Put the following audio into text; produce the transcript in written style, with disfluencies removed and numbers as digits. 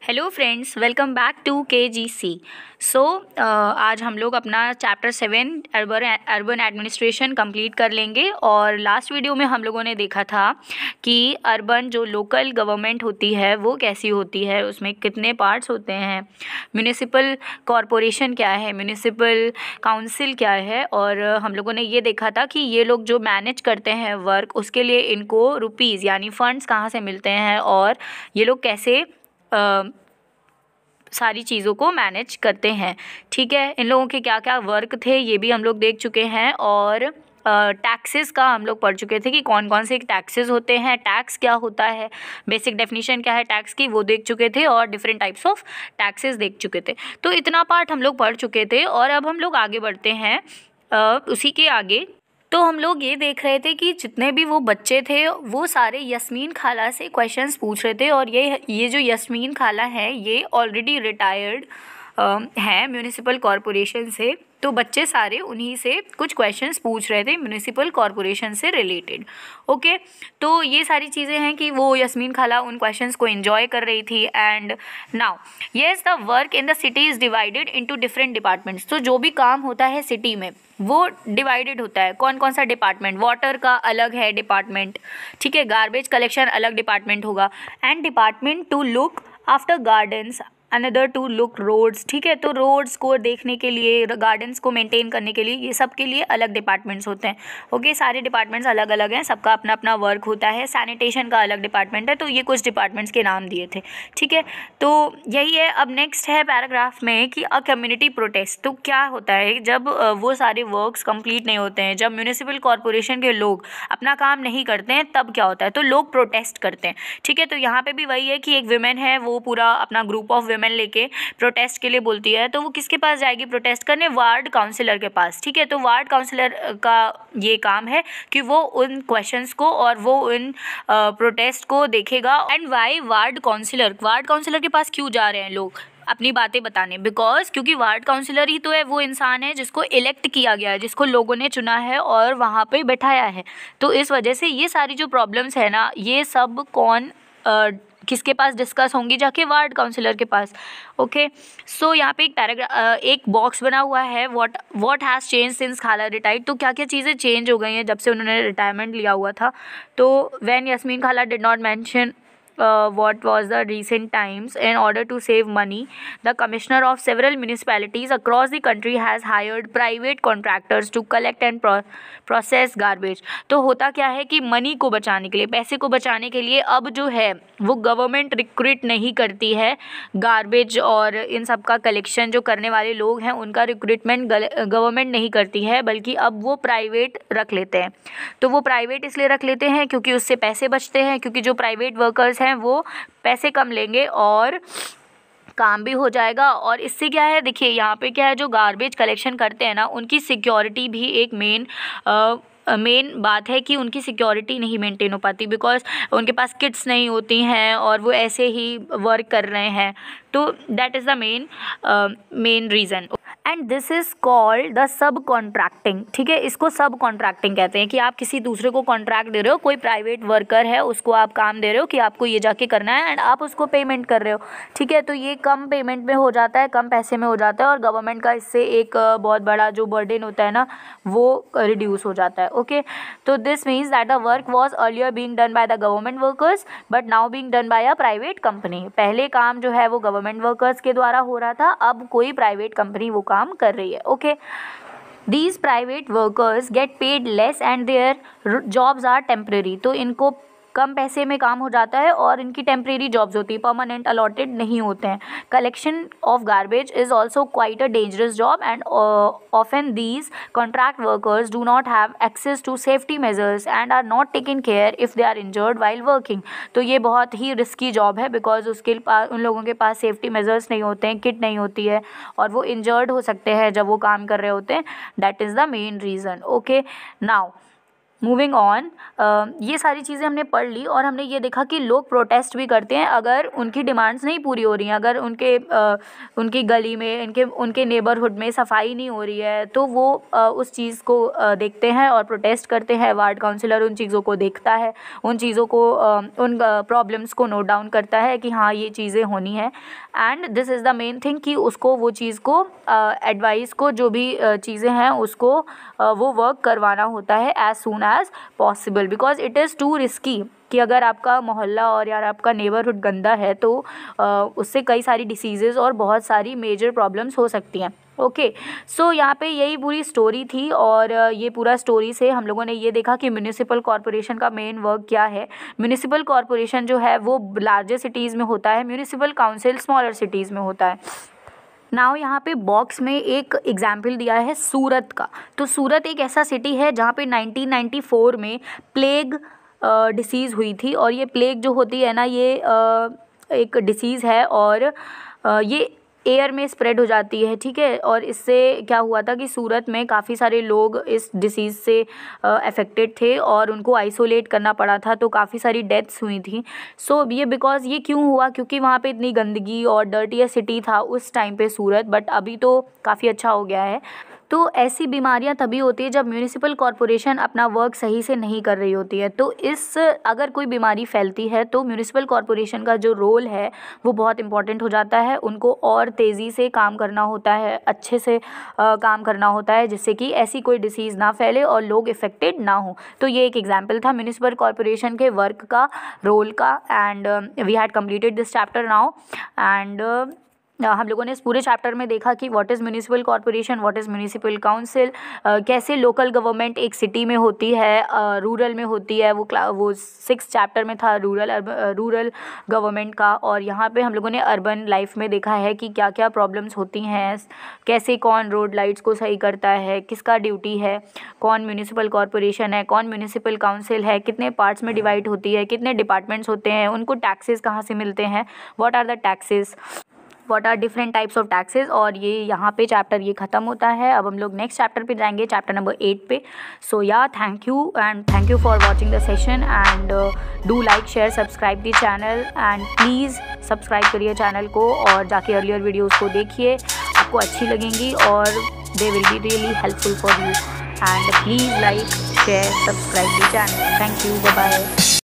Hello friends, welcome back to KGC। आज हम लोग अपना चैप्टर 7 अर्बन एडमिनिस्ट्रेशन कंप्लीट कर लेंगे। और लास्ट वीडियो में हम लोगों ने देखा था कि अर्बन जो लोकल गवर्नमेंट होती है वो कैसी होती है, उसमें कितने पार्ट्स होते हैं, म्यूनिसिपल कॉरपोरेशन क्या है, म्यूनिसिपल काउंसिल क्या है। और हम लोगों ने ये देखा था कि ये लोग जो मैनेज करते हैं वर्क, उसके लिए इनको रुपीज़ यानी फ़ंड्स कहाँ से मिलते हैं और ये लोग कैसे सारी चीज़ों को मैनेज करते हैं। ठीक है, इन लोगों के क्या क्या वर्क थे ये भी हम लोग देख चुके हैं। और टैक्सेस का हम लोग पढ़ चुके थे कि कौन कौन से टैक्सेस होते हैं, टैक्स क्या होता है, बेसिक डेफिनेशन क्या है टैक्स की वो देख चुके थे, और डिफरेंट टाइप्स ऑफ टैक्सेस देख चुके थे। तो इतना पार्ट हम लोग पढ़ चुके थे और अब हम लोग आगे बढ़ते हैं उसी के आगे। तो हम लोग ये देख रहे थे कि जितने भी वो बच्चे थे वो सारे यास्मीन खाला से क्वेश्चंस पूछ रहे थे। और ये जो यास्मीन खाला है ये ऑलरेडी रिटायर्ड हैं म्यूनिसिपल कॉरपोरेशन से। तो बच्चे सारे उन्हीं से कुछ क्वेश्चंस पूछ रहे थे म्यूनिसिपल कॉरपोरेशन से रिलेटेड। ओके, तो ये सारी चीज़ें हैं कि वो यास्मीन खाला उन क्वेश्चंस को एंजॉय कर रही थी। And now yes, the work in the city is divided into different departments. तो जो भी काम होता है सिटी में वो डिवाइडेड होता है। कौन कौन सा डिपार्टमेंट, वाटर का अलग है डिपार्टमेंट, ठीक है, गार्बेज कलेक्शन अलग डिपार्टमेंट होगा, and department to look after gardens, another to look roads. ठीक है, तो रोड्स को देखने के लिए, गार्डन्स को मेंटेन करने के लिए, ये सब के लिए अलग डिपार्टमेंट्स होते हैं। ओके, सारे डिपार्टमेंट्स अलग अलग हैं, सबका अपना अपना वर्क होता है। सैनिटेशन का अलग डिपार्टमेंट है। तो ये कुछ डिपार्टमेंट्स के नाम दिए थे। ठीक है, तो यही है। अब नेक्स्ट है पैराग्राफ में कि अ कम्युनिटी प्रोटेस्ट। तो क्या होता है जब वो सारे वर्क्स कंप्लीट नहीं होते हैं, जब म्यूनिसिपल कॉरपोरेशन के लोग अपना काम नहीं करते हैं, तब क्या होता है, तो लोग प्रोटेस्ट करते हैं। ठीक है, तो यहाँ पे भी वही है कि एक विमेन है, वो पूरा अपना ग्रुप ऑफ वुमेन लेके प्रोटेस्ट के लिए बोलती है। तो वो किसके पास जाएगी प्रोटेस्ट करने? वार्ड काउंसिलर के पास। ठीक है, तो वार्ड काउंसिलर का ये काम है कि वो उन क्वेश्चंस को और वो उन प्रोटेस्ट को देखेगा। एंड वाई वार्ड काउंसिलर के पास क्यों जा रहे हैं लोग अपनी बातें बताने? बिकॉज क्योंकि वार्ड काउंसिलर ही तो है, वो इंसान है जिसको इलेक्ट किया गया है, जिसको लोगों ने चुना है और वहाँ पे बैठाया है। तो इस वजह से ये सारी जो प्रॉब्लम्स है ना, ये सब कौन किसके पास डिस्कस होंगी? जाके वार्ड काउंसिलर के पास। ओके, सो यहाँ पे एक पैराग्राफ, एक बॉक्स बना हुआ है, व्हाट हैज़ चेंज सिंस खाला रिटायर्ड। तो क्या क्या चीज़ें चेंज हो गई हैं जब से उन्होंने रिटायरमेंट लिया हुआ था। तो व्हेन यास्मीन खाला did not mention what was the recent times, in order to save money, the commissioner of several municipalities across the country has hired private contractors to collect and process garbage। तो होता क्या है कि money को बचाने के लिए, पैसे को बचाने के लिए अब जो है वो गवर्नमेंट रिक्रूट नहीं करती है गार्बेज और इन सब का कलेक्शन जो करने वाले लोग हैं उनका रिक्रूटमेंट गवर्नमेंट नहीं करती है, बल्कि अब वो प्राइवेट रख लेते हैं। तो वो प्राइवेट इसलिए रख लेते हैं क्योंकि उससे पैसे बचते हैं, क्योंकि जो प्राइवेट वर्कर्स हैं वो पैसे कम लेंगे और काम भी हो जाएगा। और इससे क्या है, देखिए यहाँ पे क्या है, जो गार्बेज कलेक्शन करते हैं ना, उनकी सिक्योरिटी भी एक मेन बात है कि उनकी सिक्योरिटी नहीं मेंटेन हो पाती, बिकॉज उनके पास किट्स नहीं होती हैं और वो ऐसे ही वर्क कर रहे हैं। तो that is the main reason. And this is called the sub contracting. ठीक है, इसको सब कॉन्ट्रैक्टिंग कहते हैं कि आप किसी दूसरे को कॉन्ट्रैक्ट दे रहे हो, कोई प्राइवेट वर्कर है उसको आप काम दे रहे हो कि आपको ये जाके करना है, एंड आप उसको पेमेंट कर रहे हो। ठीक है, तो ये कम पेमेंट में हो जाता है, कम पैसे में हो जाता है, और गवर्नमेंट का इससे एक बहुत बड़ा जो बर्डन होता है ना वो रिड्यूस हो जाता है। ओके, तो this means that the work was earlier being done by the government workers but now being done by a private company. पहले काम जो है वो गवर्नमेंट वर्कर्स के द्वारा हो रहा था, अब कोई प्राइवेट कंपनी वो काम कर रही है। Okay, these private workers get paid less and their jobs are temporary। तो इनको कम पैसे में काम हो जाता है और इनकी टेम्परेरी जॉब्स होती है, परमानेंट अलॉटेड नहीं होते हैं। Collection of garbage is also quite a dangerous job and often these contract workers do not have access to safety measures and are not taken care if they are injured while working. तो ये बहुत ही risky job है, because उसके पास, उन लोगों के पास सेफ्टी मेजर्स नहीं होते हैं, किट नहीं होती है, और वो इंजर्ड हो सकते हैं जब वो काम कर रहे होते हैं। That is the main reason. Okay, now moving on, ये सारी चीज़ें हमने पढ़ ली और हमने ये देखा कि लोग प्रोटेस्ट भी करते हैं अगर उनकी डिमांड्स नहीं पूरी हो रही हैं, अगर उनकी गली में उनके नेबरहुड में सफाई नहीं हो रही है तो वो उस चीज़ को देखते हैं और प्रोटेस्ट करते हैं। वार्ड काउंसिलर उन चीज़ों को देखता है, उन चीज़ों को उन प्रॉब्लम्स को नोट डाउन करता है कि हाँ ये चीज़ें होनी है, and this is the main thing कि उसको वो चीज़ को एडवाइस को जो भी चीज़ें हैं उसको वो वर्क करवाना होता है as soon as possible, because it is too risky कि अगर आपका मोहल्ला और यार आपका नेबरहुड गंदा है तो उससे कई सारी डिसीज़ेज़ और बहुत सारी मेजर प्रॉब्लम्स हो सकती हैं। ओके, सो यहाँ पे यही पूरी स्टोरी थी और ये पूरा स्टोरी से हम लोगों ने ये देखा कि म्यूनिसिपल कॉरपोरेशन का मेन वर्क क्या है। म्यूनिसिपल कॉरपोरेशन जो है वो लार्जर सिटीज़ में होता है, म्यूनिसिपल काउंसिल स्मॉलर सिटीज़ में होता है। नाउ यहाँ पे बॉक्स में एक एग्जाम्पल दिया है सूरत का। तो सूरत एक ऐसा सिटी है जहाँ पे 1994 में प्लेग डिसीज़ हुई थी, और ये प्लेग जो होती है ना ये एक डिसीज़ है और ये एयर में स्प्रेड हो जाती है, ठीक है। और इससे क्या हुआ था कि सूरत में काफ़ी सारे लोग इस डिसीज़ से अफेक्टेड थे और उनको आइसोलेट करना पड़ा था, तो काफ़ी सारी डेथ्स हुई थी। सो ये बिकॉज़ ये क्यों हुआ, क्योंकि वहाँ पे इतनी गंदगी और डर्टियर सिटी था उस टाइम पे सूरत, बट अभी तो काफ़ी अच्छा हो गया है। तो ऐसी बीमारियां तभी होती है जब म्यूनिसिपल कॉरपोरेशन अपना वर्क सही से नहीं कर रही होती है। तो अगर कोई बीमारी फैलती है तो म्यूनिसिपल कॉरपोरेशन का जो रोल है वो बहुत इंपॉर्टेंट हो जाता है। उनको और तेज़ी से काम करना होता है, अच्छे से काम करना होता है, जिससे कि ऐसी कोई डिसीज़ ना फैले और लोग इफ़ेक्टेड ना हो। तो ये एक एग्जाम्पल था म्यूनिसिपल कॉरपोरेशन के वर्क का, रोल का, and we had completed this chapter now. And हम लोगों ने इस पूरे चैप्टर में देखा कि what is municipal corporation, what is municipal council, कैसे लोकल गवर्नमेंट एक सिटी में होती है, रूरल में होती है, वो 6 चैप्टर में था रूरल गवर्नमेंट का। और यहाँ पे हम लोगों ने अर्बन लाइफ में देखा है कि क्या क्या प्रॉब्लम्स होती हैं, कैसे कौन रोड लाइट्स को सही करता है, किसका ड्यूटी है, कौन म्यूनिसिपल कॉरपोरेशन है, कौन म्यूनिसिपल काउंसिल है, कितने पार्ट्स में डिवाइड होती है, कितने डिपार्टमेंट्स होते हैं, उनको टैक्सेस कहाँ से मिलते हैं, what are the taxes, what are different types of taxes. और ये यहाँ पे चैप्टर ये ख़त्म होता है। अब हम लोग नेक्स्ट चैप्टर पे जाएंगे, चैप्टर नंबर 8 पे। सो या thank you for watching the session, and do like share subscribe the channel, and please subscribe करिए चैनल को और जाके अर्लियर वीडियोज़ को देखिए, आपको अच्छी लगेंगी और they will be really helpful for you. And please like share subscribe the channel. Thank you, bye bye.